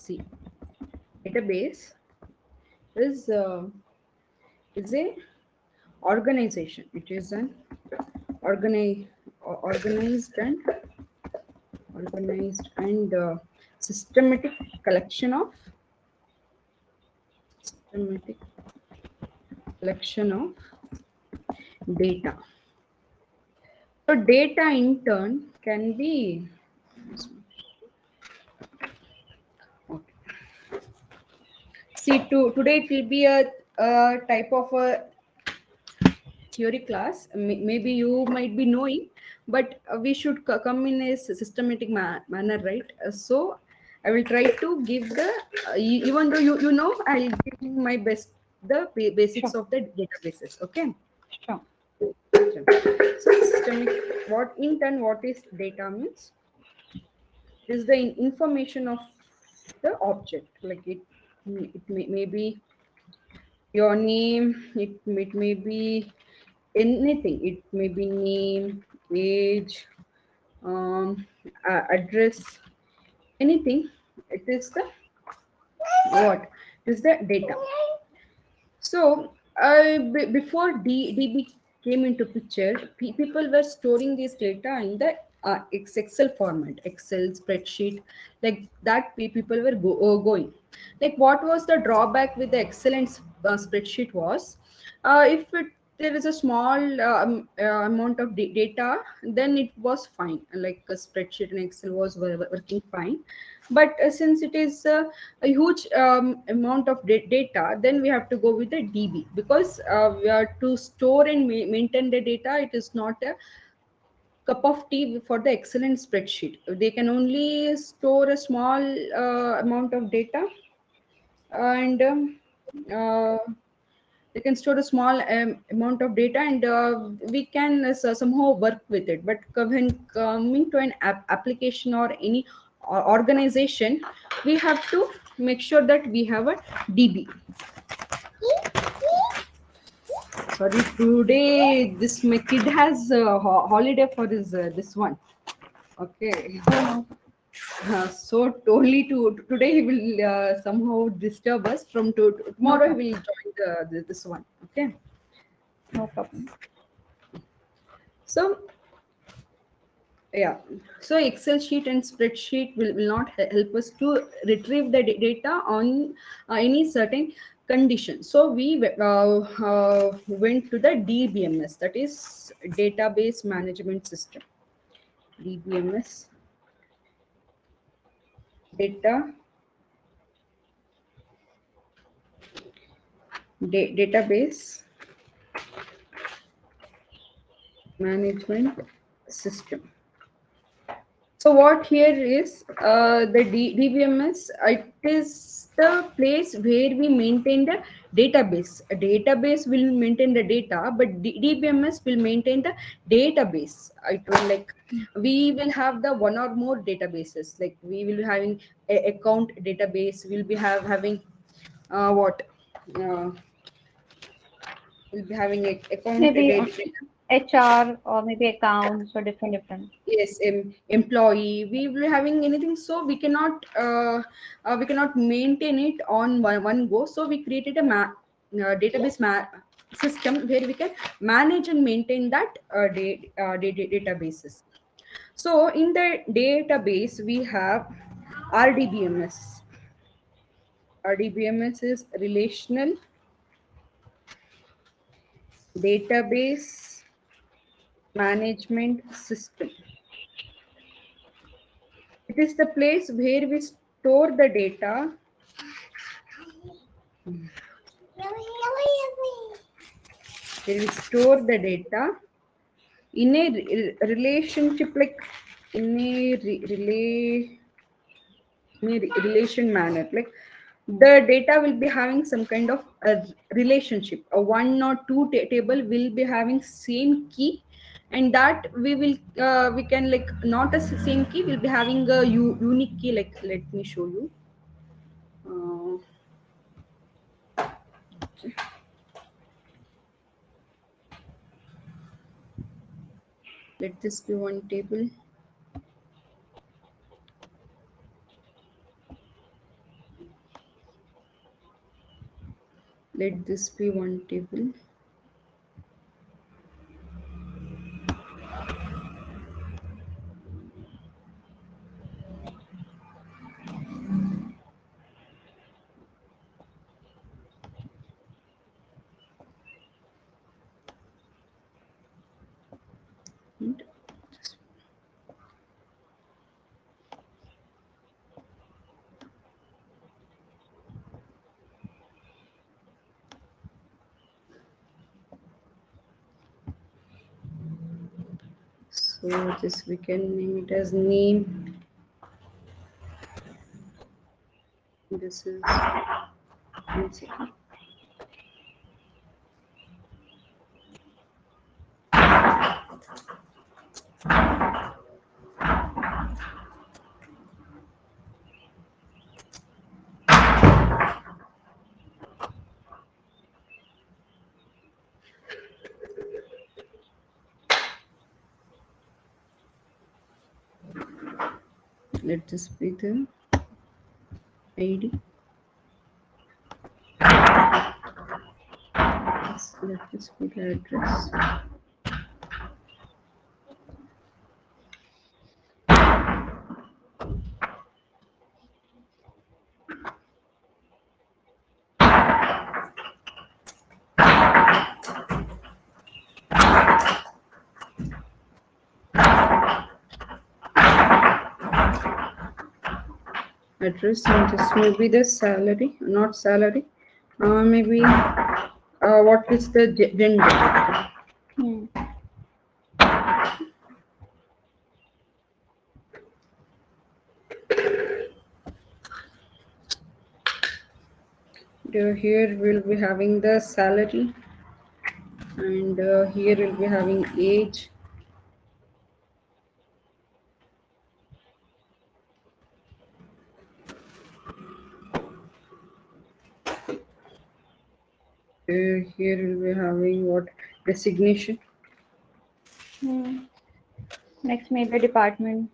see, database is a organization. It is an organized and systematic collection of systematic collection of data. So data in turn can be, okay. See, today it will be a type of a theory class. Maybe you might be knowing, but we should come in a systematic manner, right? So I will try to give the, even though you know, I'll give my best, the basics Sure. of the databases. Okay. Sure. So systemic, what in turn, what is data means? Is the information of the object, like it may be your name, it may be anything, it may be name, age, um, address, anything. It is the what? It is the data. So, before DB came into picture, people were storing this data in the Excel format, Excel spreadsheet, like that. People were going. Like, what was the drawback with the Excel and spreadsheet was, if there is a small amount of data, then it was fine. Like a spreadsheet and Excel was working fine. But since it is a huge amount of data, then we have to go with the DB, because we are to store and maintain the data. It is not a cup of tea for the excellent spreadsheet. They can only store a small amount of data, and uh, they can store a small amount of data, and we can somehow work with it. But when coming to an application or any organization, we have to make sure that we have a DB. Sorry, today this my kid has a holiday for his this one. Okay. Oh no. So totally today he will somehow disturb us. From No tomorrow he problem. will join this one. Okay. No problem. So yeah, so Excel sheet and spreadsheet will not help us to retrieve the data on any certain condition. So we went to the DBMS, that is database management system. DBMS, data database management system. So what here is the DBMS. It is the place where we maintain the database. A database will maintain the data, but DBMS will maintain the database. It will, like, we will have the one or more databases. Like we will be having a account database. We'll be having what? Uh, we'll be having a account Maybe data. HR or maybe accounts or different. Yes, employee, we will having anything, so we cannot maintain it on one go. So we created a database system where we can manage and maintain that databases. So in the database we have RDBMS. RDBMS is relational database management system. It is the place where we store the data, where we store the data in a relationship, like in a relation manner. Like the data will be having some kind of a relationship. A one or two table will be having same key, and that we can, like, not a same key, will be having a unique key. Like, let me show you. uh, Let this be one table. Let this be one table. And so this we can name it as name. This is one second. Let this be the ID. Let this be the address. Address and this will be the salary, not salary. Maybe what is the gender? Hmm. Here we'll be having the salary, and here we'll be having age. Here we'll be having what designation. Hmm. Next, maybe department.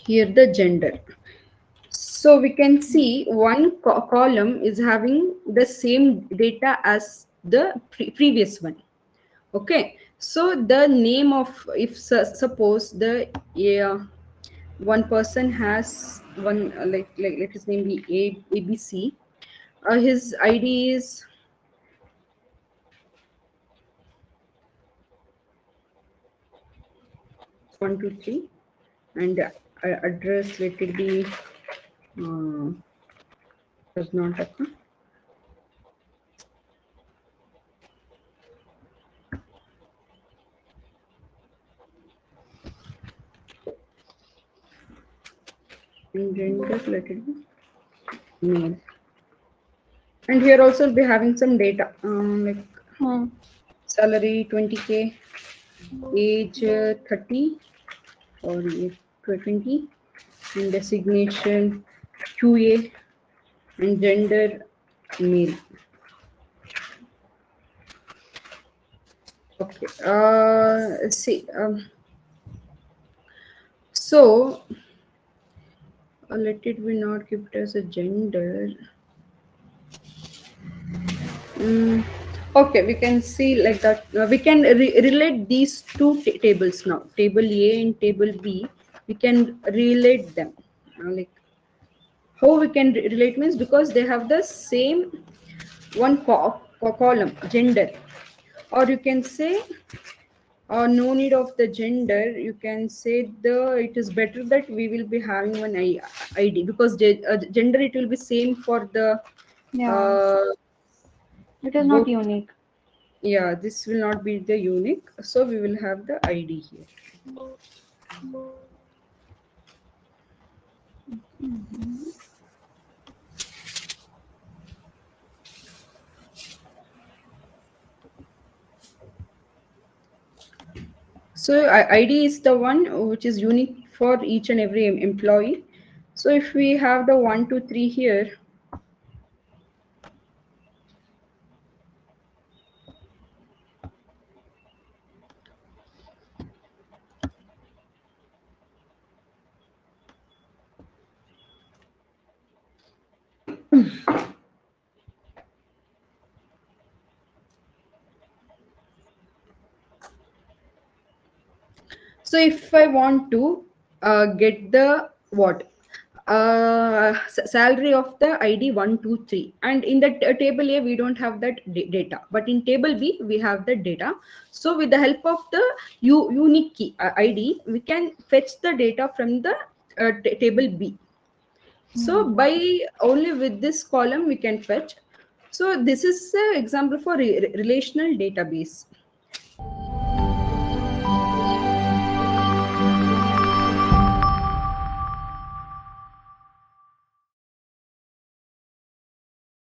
Here the gender. So we can see one column is having the same data as the previous one. Okay, so the name of, if suppose the one person has one like let his name be ABC. His ID is 123, and address let it be uh, does not occur. And gender let it be male. And here also we'll be having some data like Hmm. salary 20K, age 30 or 20, and designation QA, and gender male. Okay. See. So let it be not keep it as a gender. Mm, okay, we can see like that. We can relate these two tables now. Table A and table B. We can relate them. Like how we can relate means because they have the same one column gender, or you can say no need of the gender. You can say the it is better that we will be having one ID, because gender it will be same for the Yeah, uh, it is not both. unique. Yeah, this will not be the unique, so we will have the ID here. So ID is the one which is unique for each and every employee. So if we have the 1 2 3 here, So if I want to get the what salary of the ID 123, and in the table A we don't have that data, but in table B we have the data. So with the help of the unique key ID, we can fetch the data from the table B. So Hmm. by only with this column we can fetch. So this is an example for relational database.